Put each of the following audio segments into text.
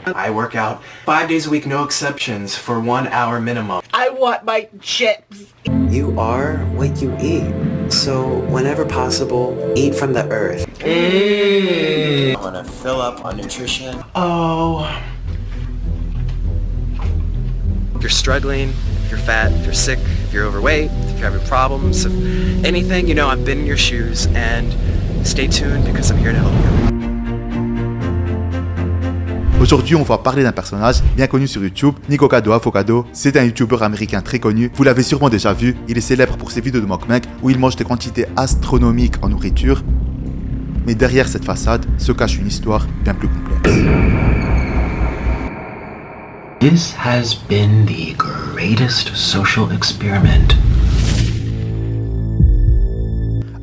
I work out 5 days a week, no exceptions, for 1 hour minimum. I want my chips. You are what you eat. So whenever possible, eat from the earth. I want to fill up on nutrition. Oh. If you're struggling, if you're fat, if you're sick, if you're overweight, if you're having problems, if anything, you know, I've been in your shoes, and stay tuned because I'm here to help you. Aujourd'hui, on va parler d'un personnage bien connu sur YouTube, Nikocado Avocado. C'est un YouTuber américain très connu, vous l'avez sûrement déjà vu. Il est célèbre pour ses vidéos de mukbang où il mange des quantités astronomiques en nourriture. Mais derrière cette façade se cache une histoire bien plus complexe. This has been the greatest social experiment.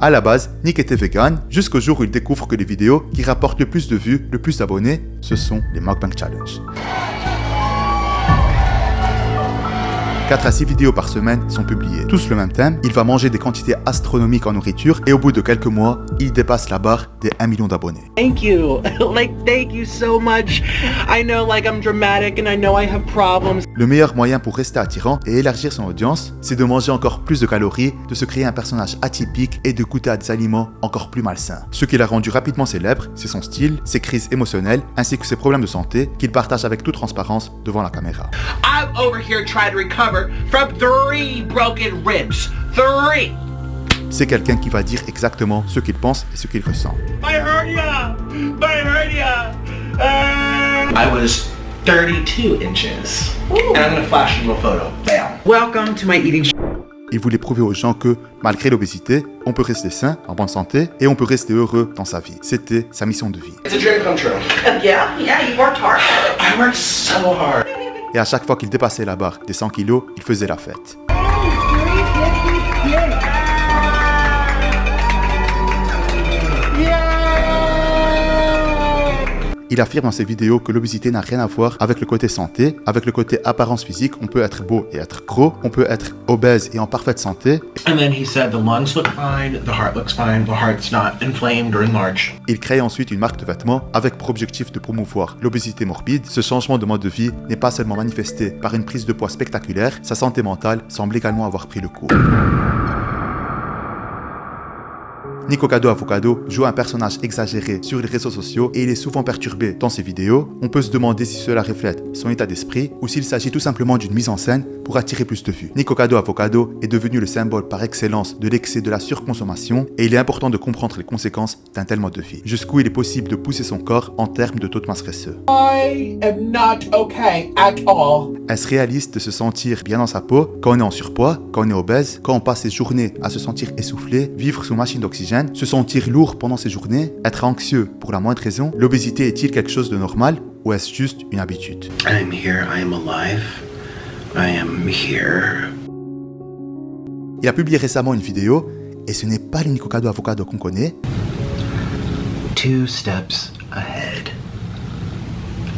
À la base, Nick était vegan jusqu'au jour où il découvre que les vidéos qui rapportent le plus de vues, le plus d'abonnés, ce sont les Mukbang Challenge. 4 à 6 vidéos par semaine sont publiées. Tous le même thème, il va manger des quantités astronomiques en nourriture et au bout de quelques mois, il dépasse la barre des 1 million d'abonnés. Thank you. Thank you so much. I know, I'm dramatic and I know I have problems. Le meilleur moyen pour rester attirant et élargir son audience, c'est de manger encore plus de calories, de se créer un personnage atypique et de goûter à des aliments encore plus malsains. Ce qui l'a rendu rapidement célèbre, c'est son style, ses crises émotionnelles, ainsi que ses problèmes de santé qu'il partage avec toute transparence devant la caméra. I'm over here trying to recover from 3 broken ribs. 3. C'est quelqu'un qui va dire exactement ce qu'il pense et ce qu'il ressent. My hernia! My hernia! I was 32 inches. And I'm gonna flash a little photo. Bam. Welcome to my eating Il voulait prouver aux gens que, malgré l'obésité, on peut rester sain, en bonne santé, et on peut rester heureux dans sa vie. C'était sa mission de vie. It's a dream come true. Yeah, you worked hard at it. I worked so hard. Et à chaque fois qu'il dépassait la barre des 100 kilos, il faisait la fête. Il affirme dans ses vidéos que l'obésité n'a rien à voir avec le côté santé, avec le côté apparence physique. On peut être beau et être gros, on peut être obèse et en parfaite santé. And then he said the lungs look fine, the heart looks fine, the heart's not inflamed or enlarged. Il crée ensuite une marque de vêtements avec pour objectif de promouvoir l'obésité morbide. Ce changement de mode de vie n'est pas seulement manifesté par une prise de poids spectaculaire, sa santé mentale semble également avoir pris le coup. Nikocado Avocado joue un personnage exagéré sur les réseaux sociaux et il est souvent perturbé dans ses vidéos. On peut se demander si cela reflète son état d'esprit ou s'il s'agit tout simplement d'une mise en scène pour attirer plus de vues. Nikocado Avocado est devenu le symbole par excellence de l'excès de la surconsommation et il est important de comprendre les conséquences d'un tel mode de vie. Jusqu'où il est possible de pousser son corps en termes de taux de masse graisseux. I am not okay at all. Est-ce réaliste de se sentir bien dans sa peau quand on est en surpoids, quand on est obèse, quand on passe ses journées à se sentir essoufflé, vivre sous machine d'oxygène, se sentir lourd pendant ses journées, être anxieux pour la moindre raison? L'obésité est-il quelque chose de normal ou est-ce juste une habitude? I'm here, I am alive. I am here. Il a publié récemment une vidéo et ce n'est pas le Nikocado Avocado qu'on connaît. 2 steps ahead.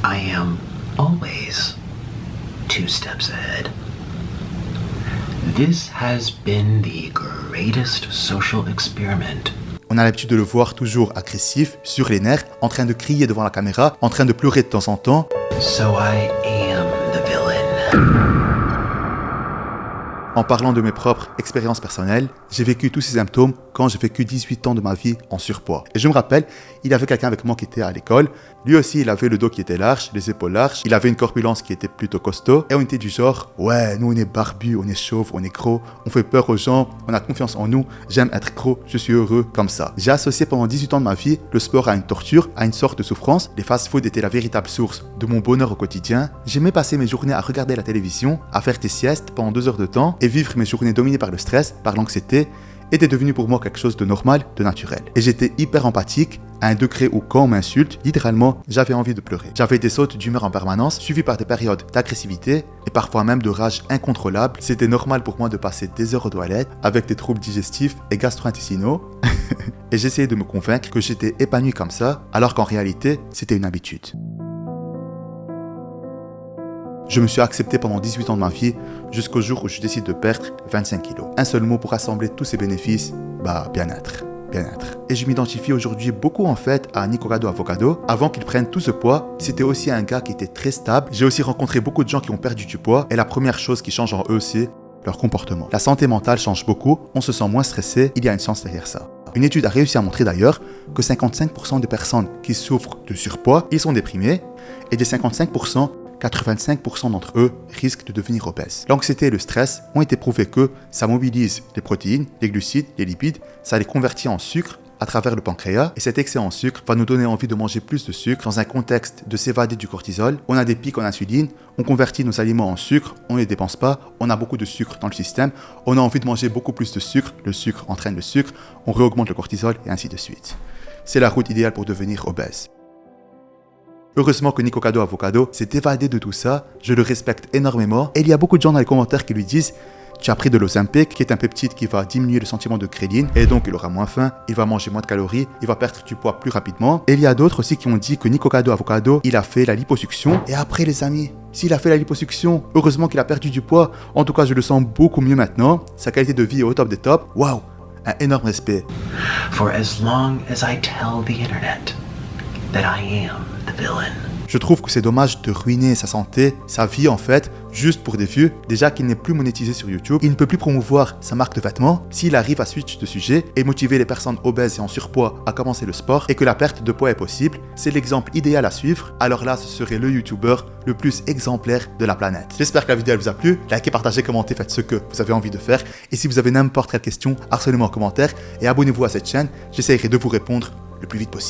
I am always 2 steps ahead. This has been the greatest social experiment. On a l'habitude de le voir toujours agressif, sur les nerfs, en train de crier devant la caméra, en train de pleurer de temps en temps. So I am the villain. En parlant de mes propres expériences personnelles, j'ai vécu tous ces symptômes quand j'ai vécu 18 ans de ma vie en surpoids. Et je me rappelle, il y avait quelqu'un avec moi qui était à l'école. Lui aussi, il avait le dos qui était large, les épaules larges. Il avait une corpulence qui était plutôt costaud. Et on était du genre, ouais, nous on est barbus, on est chauves, on est gros. On fait peur aux gens, on a confiance en nous. J'aime être gros, je suis heureux comme ça. J'ai associé pendant 18 ans de ma vie le sport à une torture, à une sorte de souffrance. Les fast-foods étaient la véritable source de mon bonheur au quotidien. J'aimais passer mes journées à regarder la télévision, à faire des siestes pendant 2 heures de temps et vivre mes journées dominées par le stress, par l'anxiété, était devenu pour moi quelque chose de normal, de naturel. Et j'étais hyper empathique, à un degré où quand on m'insulte, littéralement, j'avais envie de pleurer. J'avais des sautes d'humeur en permanence, suivies par des périodes d'agressivité et parfois même de rage incontrôlable. C'était normal pour moi de passer des heures aux toilettes avec des troubles digestifs et gastro-intestinaux. Et j'essayais de me convaincre que j'étais épanoui comme ça, alors qu'en réalité, c'était une habitude. Je me suis accepté pendant 18 ans de ma vie, jusqu'au jour où je décide de perdre 25 kilos. Un seul mot pour rassembler tous ces bénéfices, bien-être. bien-être. Et je m'identifie aujourd'hui beaucoup en fait à Nicocado Avocado. Avant qu'il prenne tout ce poids, c'était aussi un gars qui était très stable. J'ai aussi rencontré beaucoup de gens qui ont perdu du poids et la première chose qui change en eux, c'est leur comportement. La santé mentale change beaucoup, on se sent moins stressé, il y a une science derrière ça. Une étude a réussi à montrer d'ailleurs que 55% des personnes qui souffrent de surpoids, ils sont déprimés, et des 55%, 85% d'entre eux risquent de devenir obèses. L'anxiété et le stress ont été prouvés que ça mobilise les protéines, les glucides, les lipides, ça les convertit en sucre à travers le pancréas, et cet excès en sucre va nous donner envie de manger plus de sucre dans un contexte de s'évader du cortisol. On a des pics en insuline, on convertit nos aliments en sucre, on ne les dépense pas, on a beaucoup de sucre dans le système, on a envie de manger beaucoup plus de sucre, le sucre entraîne le sucre, on réaugmente le cortisol et ainsi de suite. C'est la route idéale pour devenir obèse. Heureusement que Nicocado Avocado s'est évadé de tout ça, je le respecte énormément, et il y a beaucoup de gens dans les commentaires qui lui disent tu as pris de l'Ozempic, qui est un peptide qui va diminuer le sentiment de ghrelin, et donc il aura moins faim, il va manger moins de calories, il va perdre du poids plus rapidement. Et il y a d'autres aussi qui ont dit que Nicocado Avocado, il a fait la liposuction. Et après les amis, s'il a fait la liposuction, heureusement qu'il a perdu du poids. En tout cas, je le sens beaucoup mieux maintenant. Sa qualité de vie est au top des tops. Waouh, un énorme respect. For as long as I tell the internet that I am the villain. Je trouve que c'est dommage de ruiner sa santé, sa vie en fait, juste pour des vues. Déjà qu'il n'est plus monétisé sur YouTube, il ne peut plus promouvoir sa marque de vêtements. S'il arrive à switch de sujet et motiver les personnes obèses et en surpoids à commencer le sport et que la perte de poids est possible, c'est l'exemple idéal à suivre. Alors là, ce serait le YouTuber le plus exemplaire de la planète. J'espère que la vidéo elle vous a plu. Likez, partagez, commentez, faites ce que vous avez envie de faire. Et si vous avez n'importe quelle question, harcelez-moi en commentaire et abonnez-vous à cette chaîne. J'essaierai de vous répondre le plus vite possible.